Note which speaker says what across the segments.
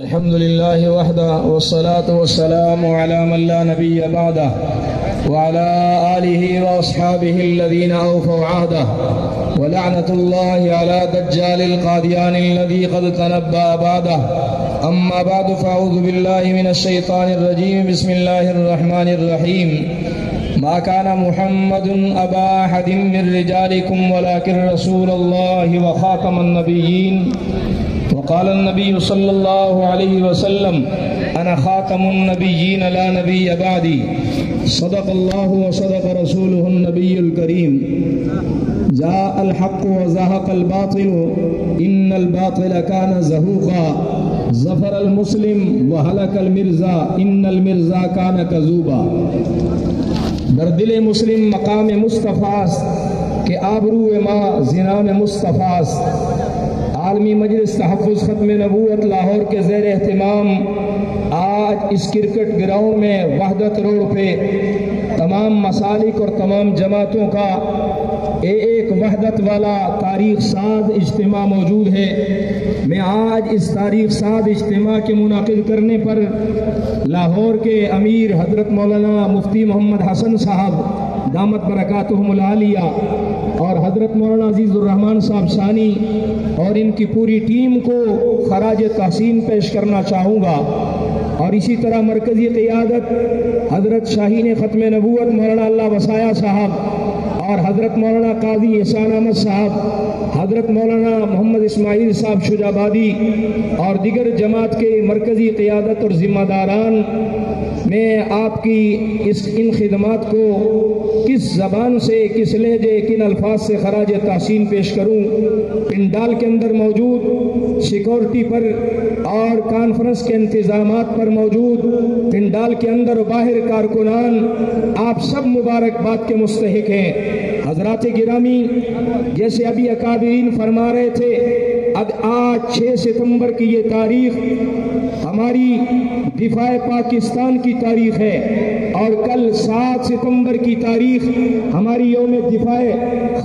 Speaker 1: الحمد لله وحده والصلاة والسلام على من لا نبي بعده وعلى آله وأصحابه الذين أوفوا عهده ولعنة الله على دجال القاديان الذي قد تنبأ بعده. أما بعد فأعوذ بالله من الشيطان الرجيم. بسم الله الرحمن الرحيم. ما كان محمد أبا أحد من رجالكم ولكن رسول الله وخاتم النبيين. وقال النبي صلى الله عليه وسلم أنا خاتم النبيين لا نبي بعدي. صدق الله وصدق رسوله النبي الكريم. جاء الحق وزهق الباطل إن الباطل كان زهوقا. ظفر المسلم وهلك المرزا إن المرزا كان كذوبا. در دل مسلم مقام مصطفیٰ کہ آبرو ما زنام مصطفیٰ. عالمی مجلس تحفظ ختم نبوت لاہور کے زیر اہتمام آج اس کرکٹ گراؤنڈ میں وحدت روڈ پہ تمام مسالک اور تمام جماعتوں کا ایک وحدت والا تاریخ ساز اجتماع موجود ہے. میں آج اس تاریخ ساز اجتماع کے منعقد کرنے پر لاہور کے امیر حضرت مولانا مفتی محمد حسن صاحب دامت برکاتہم العالیہ اور حضرت مولانا عزیز الرحمان صاحب ثانی اور ان کی پوری ٹیم کو خراج تحسین پیش کرنا چاہوں گا. اور اسی طرح مرکزی قیادت حضرت شاہین ختم نبوت مولانا اللہ وسایا صاحب اور حضرت مولانا قاضی احسان احمد صاحب، حضرت مولانا محمد اسماعیل صاحب شجابادی اور دیگر جماعت کے مرکزی قیادت اور ذمہ داران، میں آپ کی ان خدمات کو کس زبان سے، کس لہجے، کن الفاظ سے خراج تحسین پیش کروں. پنڈال کے اندر موجود سیکورٹی پر اور کانفرنس کے انتظامات پر موجود پنڈال کے اندر و باہر کارکنان، آپ سب مبارکباد کے مستحق ہیں. حضرات گرامی، جیسے ابھی اکابرین فرما رہے تھے، آج 6 ستمبر کی یہ تاریخ ہماری دفاع پاکستان کی تاریخ ہے اور کل 7 ستمبر کی تاریخ ہماری یوم دفاع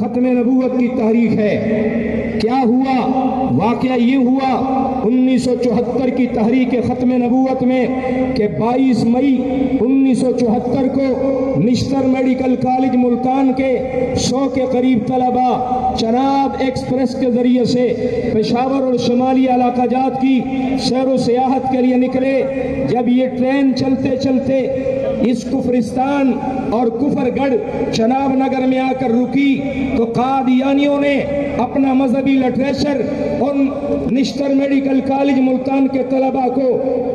Speaker 1: ختم نبوت کی تاریخ ہے. کیا ہوا؟ واقعہ یہ ہوا 1974 کی تحریک ختم نبوت میں کہ 22 مئی 1974 کو نشتر میڈیکل کالج ملتان کے 100 کے قریب طلبہ چناب ایکسپریس کے ذریعے سے پشاور اور شمالی علاقہ جات کی سیر و سیاحت کے لیے نکلے. جب یہ ٹرین چلتے چلتے اس کفرستان اور کفر گڑھ چناب نگر میں آ کر رکی تو قادیانیوں نے اپنا مذہبی لٹریچر ان نشتر میڈیکل کالج ملتان کے طلبہ کو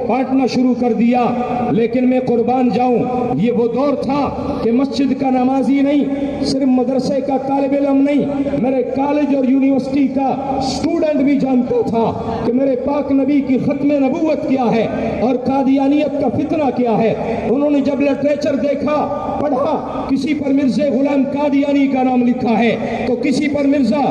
Speaker 1: بانٹنا شروع کر دیا. لیکن میں قربان جاؤں، یہ وہ دور تھا کہ مسجد کا نمازی نہیں، صرف مدرسے کا طالب علم نہیں، میرے کالج اور یونیورسٹی کا اسٹوڈنٹ بھی جانتا تھا کہ میرے پاک نبی کی ختم نبوت کیا ہے اور قادیانیت کا فتنہ کیا ہے. انہوں نے جب لٹریچر دیکھا، پڑھا، کسی پر مرزا غلام قادیانی کا نام لکھا ہے تو کسی پر مرزا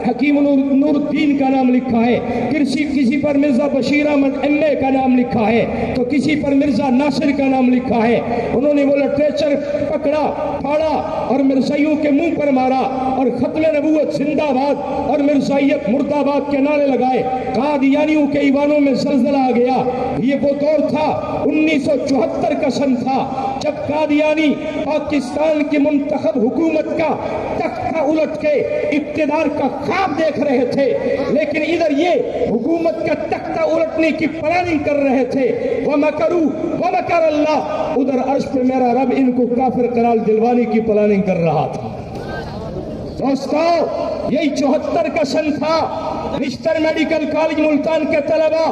Speaker 1: حکیم نور الدین کا نام لکھا ہے، کسی پر مرزا بشیر احمد ایم.اے کا نام لکھا ہے تو کسی پر مرزا ناصر کا نام لکھا ہے. انہوں نے وہ لٹریچر پکڑا، پھاڑا اور مرزائیوں کے منہ پر مارا اور ختم نبوت زندہ باد اور مرزائیت مرد آباد کے نعرے لگائے. قادیانیوں کے ایوانوں میں زلزلہ آ گیا. یہ وہ دور تھا، 1974 کا سن تھا، جب قادیانی پاکستان کی منتخب حکومت کا تختہ الٹ کے اقتدار کا خواب دیکھ رہے تھے، لیکن ادھر یہ حکومت کا تختہ الٹنے کی پلاننگ کر رہے تھے. وَمَكَرُوا وَمَكَرَ اللَّهُ، ادھر عرش پہ میرا رب ان کو کافر قرار دلوانے کی پلاننگ کر رہا تھا. دوستو، یہی 74 کا سن تھا. نشتر میڈیکل کالج ملتان کے طلبہ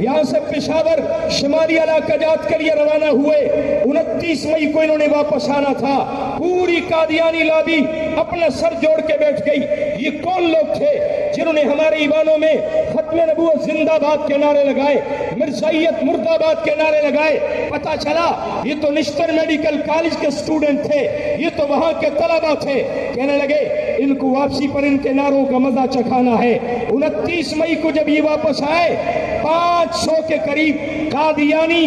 Speaker 1: یہاں سے پشاور شمالی علاقہ جات کے لیے روانہ ہوئے. 29 مئی کو انہوں نے واپس آنا تھا. پوری قادیانی لابی اپنا سر جوڑ کے بیٹھ گئی. یہ کون لوگ تھے جنہوں نے ہمارے ایوانوں میں ختم نبوت زندہ باد کے نعرے لگائے، مرزائیت مرد آباد کے نعرے لگائے؟ پتا چلا یہ تو نشتر میڈیکل کالج کے اسٹوڈنٹ تھے، یہ تو وہاں کے طلبہ تھے. کہنے لگے ان کو واپسی پر ان کے نعروں کا مزہ چکھانا ہے. 29 مئی کو جب یہ واپس آئے، 500 کے قریب قادیانی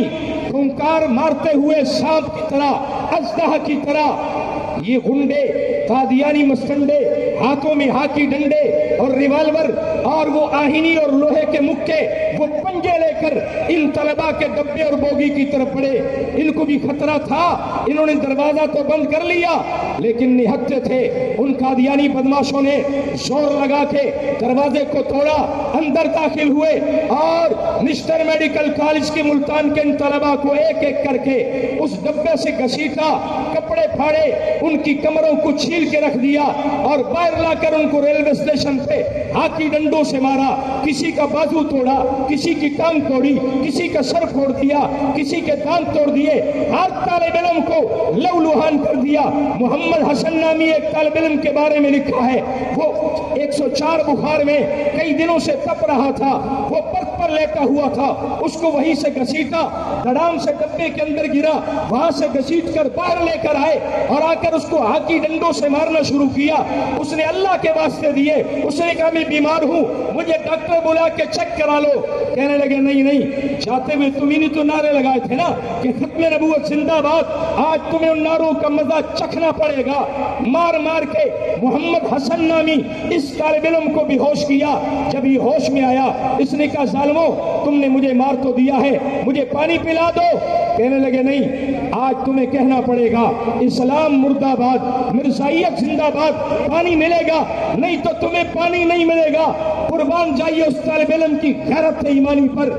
Speaker 1: خونکار مارتے ہوئے سانپ کی طرح، اژدہا کی طرح، یہ گنڈے قادیانی مستنڈے ہاتھوں میں ہاکی ڈنڈے اور ریوالور اور وہ آہینی اور لوہے کے مکے وہ ٹونگے لے کر ان طلباء کے ڈبے اور بوگی کی طرف بڑھے. ان کو بھی خطرہ تھا, انہوں نے دروازہ تو بند کر لیا لیکن نہتے تھے. ان قادیانی بدماشوں نے زور لگا کے دروازے کو توڑا, اندر داخل ہوئے اور مسٹر میڈیکل کالج کے ملتان کے ان طلباء کو ایک ایک کر کے اس ڈبے سے گھسیٹا, کپڑے پھاڑے, ان کی کمروں کو چھیل کے رکھ دیا اور باہر لا کر ان کو ریلوے اسٹیشن پہ ہاتھی ڈنڈوں سے مارا. کسی کا بازو توڑا, کسی کی ٹانگ توڑی, کسی کا سر پھوڑ دیا, کسی کے دانت توڑ دیے. ہر طالب علم کو لہولہان کر دیا. محمد حسن نامی ایک طالب علم کے بارے میں لکھا ہے, وہ 104 بخار میں کئی دنوں سے تپ رہا تھا, وہ پرت پر لیٹا ہوا تھا, اس کو وہیں سے گھسیٹا, دڑام سے ڈبے کے اندر گرا, وہاں سے گھسیٹ کر باہر لے کر آئے اور آ کر اس کو ہاتھی ڈنڈوں سے مارنا شروع کیا. اس نے اللہ کے واسطے دیے, اس نے کہا میں بیمار ہوں, مجھے ڈاکٹر بلا کے چیک کرا لو. کہنے لگے نہیں, جاتے ہوئے تمہیں نے تو نعرے لگائے تھے نا کہ ختم نبوت زندہ باد, آج تمہیں ان نعروں کا مزہ چکھنا پڑے گا. مار مار کے محمد حسن نامی اس طالب علم کو بھی ہوش کیا. جب یہ ہوش میں آیا اس نے کہا ظالمو تم نے مجھے مار تو دیا ہے, مجھے پانی پلا دو. کہنے لگے نہیں, آج تمہیں کہنا پڑے گا اسلام مردہ آباد, مرزائیت زندہ باد, پانی ملے گا, نہیں تو تمہیں پانی نہیں ملے گا. قربان جائیے اس طالب علم کی غیرت ایمانی پر.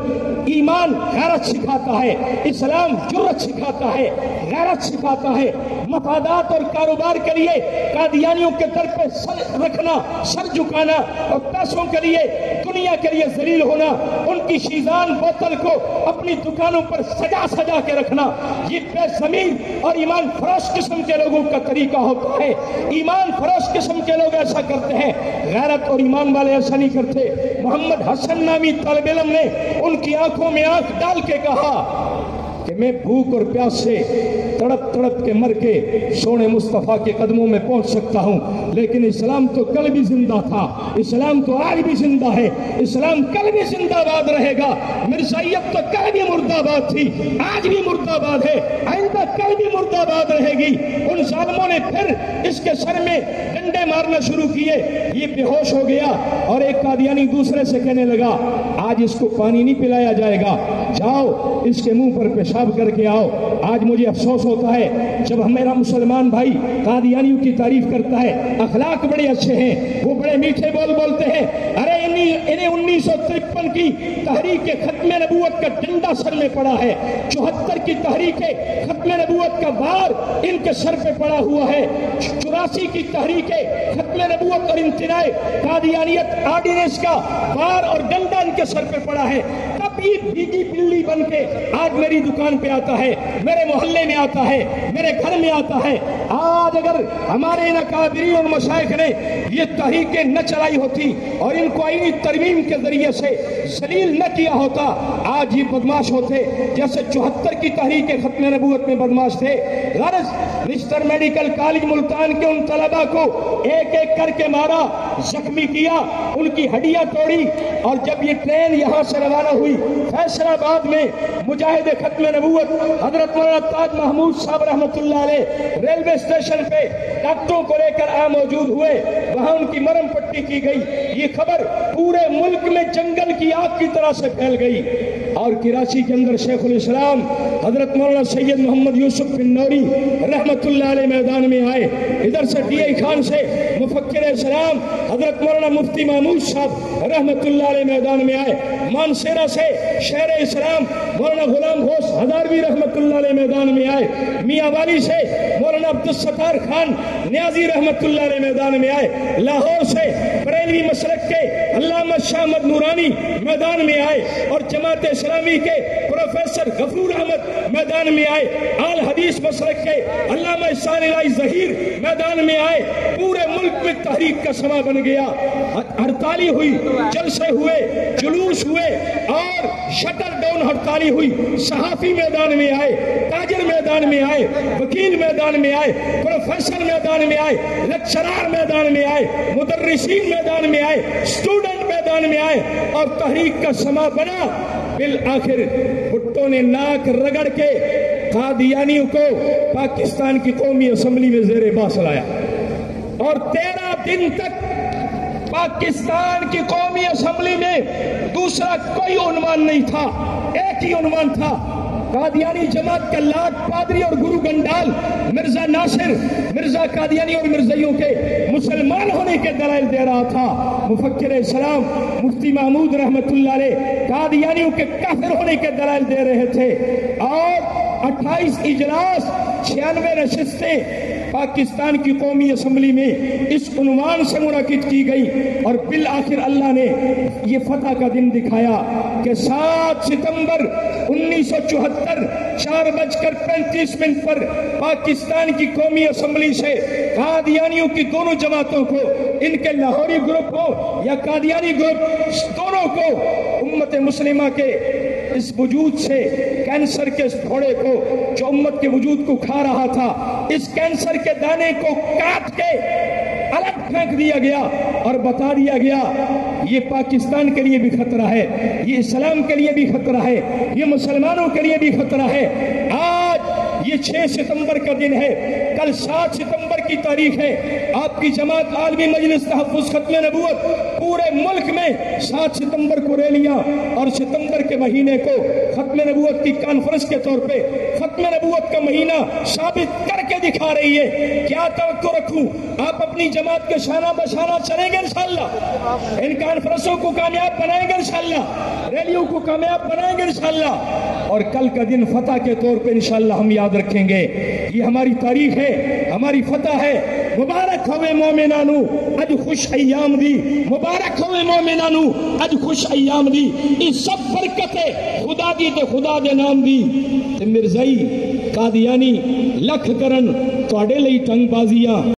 Speaker 1: ایمان غیرت سکھاتا ہے, اسلام جرت سکھاتا ہے, غیرت سکھاتا ہے. مفادات اور کاروبار کے لیے قادیانیوں کے در پہ سر رکھنا, سر جھکانا, اور پیسوں کے لیے, دنیا کے لیے ذلیل ہونا, ان کی شیزان بوتل کو اپنی دکانوں پر سجا سجا کے رکھنا, یہ بے زمین اور ایمان فروش قسم کے لوگوں کا طریقہ ہوتا ہے. ایمان فروش قسم کے لوگ ایسا کرتے ہیں, غیرت اور ایمان والے ایسا نہیں کرتے. محمد حسن نامی طالب علم نے ان کی آنکھوں میں آنکھ ڈال کے کہا کہ میں بھوک اور پیاس سے تڑپ تڑپ کے مر کے سونے مصطفیٰ کے قدموں میں پہنچ سکتا ہوں, لیکن اسلام تو کل بھی زندہ تھا, اسلام تو آج بھی زندہ ہے, اسلام کل بھی زندہ باد رہے گا. مرزائیت تو کل بھی مردہ باد تھی, آج بھی مردہ باد ہے, آئندہ کل بھی مردہ باد رہے گی. ان ظالموں نے پھر اس کے سر میں ڈنڈے مارنا شروع کیے. یہ بے ہوش ہو گیا اور ایک قادیانی دوسرے سے کہنے لگا آج اس کو پانی نہیں پلایا جائے گا, جاؤ اس کے منہ پر پیشاب کر کے آؤ. آج مجھے افسوس ہوتا ہے جب میرا مسلمان بھائی قادیانیوں کی تعریف کرتا ہے, اخلاق بڑے اچھے ہیں, وہ بڑے میٹھے بول بولتے ہیں. ارے انہیں 1953 کی تحریک ختم نبوت کا ڈنڈا سر میں پڑا ہے, 74 کی تحریک ختم نبوت کا بار ان کے سر پہ پڑا ہوا ہے, 84 کی تحریک ختم نبوت اور امتناع قادیانیت آرڈیننس کا بار اور ڈنڈا ان کے سر پہ پڑا ہے. تب یہ بھیگی بلی بن کے آج میری دکان پہ آتا ہے, میرے محلے میں آتا ہے, میرے گھر میں آتا ہے. آج اگر ہمارے ان اکابرین اور مشائخ نے یہ تحریکیں نہ چلائی ہوتی اور ان کو آئینی ترمیم کے ذریعے سے ذلیل نہ کیا ہوتا, آج یہ بدماش ہوتے جیسے 74 کی تحریک ختم نبوت میں بدماش تھے. غرض مسٹر میڈیکل کالج ملتان کے ان طلباء کو ایک ایک کر کے مارا, زخمی کیا, ان کی ہڈیاں توڑی. اور جب یہ ٹرین یہاں سے روانہ ہوئی فیصل آباد میں, مجاہد ختم نبوت حضرت مولانا تاج محمود صاحب رحمۃ اللہ علیہ ریلوے اسٹیشن پہ ڈاکٹروں کو لے کر موجود ہوئے, وہاں ان کی مرہم پٹی کی گئی. یہ خبر پورے ملک میں جنگل کی آگ کی طرح سے پھیل گئی. اور کراچی کے اندر شیخ الاسلام حضرت مولانا سید محمد یوسف بن نوری رحمۃ اللہ علیہ میدان میں آئے. ادھر سے ڈی آئی خان سے مفکر اسلام حضرت مولانا مفتی محمود صاحب رحمۃ اللہ علیہ میدان میں آئے. مانسیرا سے شہر اسلام مولانا غلام گھوش ہزاروی رحمۃ اللہ علیہ میدان میں آئے. میاں والی سے مولانا عبدالستار خان نیازی رحمۃ اللہ علیہ میدان میں آئے. لاہور سے بریلوی مسلک کے علامہ شاہ احمد نورانی میدان میں آئے اور جماعت اسلامی کے پروفیسر غفور احمد میدان میں آئے. آل حدیث مسلک کے علامہ احسان الہی ظہیر میدان میں آئے. پورے ملک میں تحریک کا سما بن گیا. ہڑتالی ہوئی, جلسے ہوئے, جلوس ہوئے اور شٹر ڈاؤن ہڑتالی ہوئی. صحافی میدان میں آئے, تاجر میدان میں آئے, وکیل میدان میں آئے, پروفیسر میدان میں آئے, لیکچرار میدان میں آئے, مدرسین میدان میں آئے, اسٹوڈنٹ میدان میں آئے اور تحریک کا سما بنا. بالآخر بھٹو نے ناک رگڑ کے قادیانیوں کو پاکستان کی قومی اسمبلی میں زیر باس لایا اور 13 دن تک پاکستان کی قومی اسمبلی میں دوسرا کوئی عنوان نہیں تھا، ایک ہی عنوان تھا، قادیانی جماعت کا لاٹ پادری اور گرو گنڈال مرزا ناصر مرزا قادیانی اور مرزائیوں کے مسلمان ہونے کے دلائل دے رہا تھا۔ مفکر اسلام مفتی محمود رحمت اللہ علیہ قادیانیوں کے کافر ہونے کے دلائل دے رہے تھے، اور 28 اجلاس 96 نشستیں پاکستان کی قومی اسمبلی میں اس عنوان سے منعقد کی گئی، اور بالآخر اللہ نے یہ فتح کا دن دکھایا کہ 7 ستمبر 1974 4:35 پر پاکستان کی قومی اسمبلی سے قادیانیوں کی دونوں جماعتوں کو، ان کے لاہوری گروپ ہو یا قادیانی گروپ، دونوں کو امت مسلمہ کے اس وجود سے، کینسر کے اس پھوڑے کو جو امت کے وجود کو کھا رہا تھا، اس کینسر کے دانے کو کاٹ کے الگ پھینک دیا گیا اور بتا دیا گیا یہ پاکستان کے لیے بھی خطرہ ہے، یہ اسلام کے لیے بھی خطرہ ہے، یہ مسلمانوں کے لیے بھی خطرہ ہے۔ آج یہ 6 ستمبر کا دن ہے، کل 7 ستمبر کی تاریخ ہے۔ آپ کی جماعت عالمی مجلس تحفظ ختم نبوت پورے ملک میں 7 ستمبر کو ریلیاں اور ستمبر کے مہینے کو ختم نبوت کی کانفرنس کے طور پہ ختم نبوت کا مہینہ ثابت کر کے دکھا رہی ہے۔ کیا توقع رکھوں؟ آپ اپنی جماعت کے شانہ بشانہ چلیں گے انشاءاللہ، ان کانفرنسوں کو کامیاب بنائیں گے انشاءاللہ، ریلیوں کو کامیاب بنائیں گے انشاءاللہ، اور کل کا دن فتح کے طور پہ انشاءاللہ ہم یاد رکھیں گے۔ یہ ہماری تاریخ ہے، ہماری فتح ہے۔ مبارک ہوئے مومنانو اج خوش ایام دی، مبارک ہوئے مومنانو اج خوش ایام دی، اس سب برکت خدا دی تے خدا دے نام دی، تے مرزائی قادیانی لکھ کرن تواڈے لئی ٹنگ بازیاں۔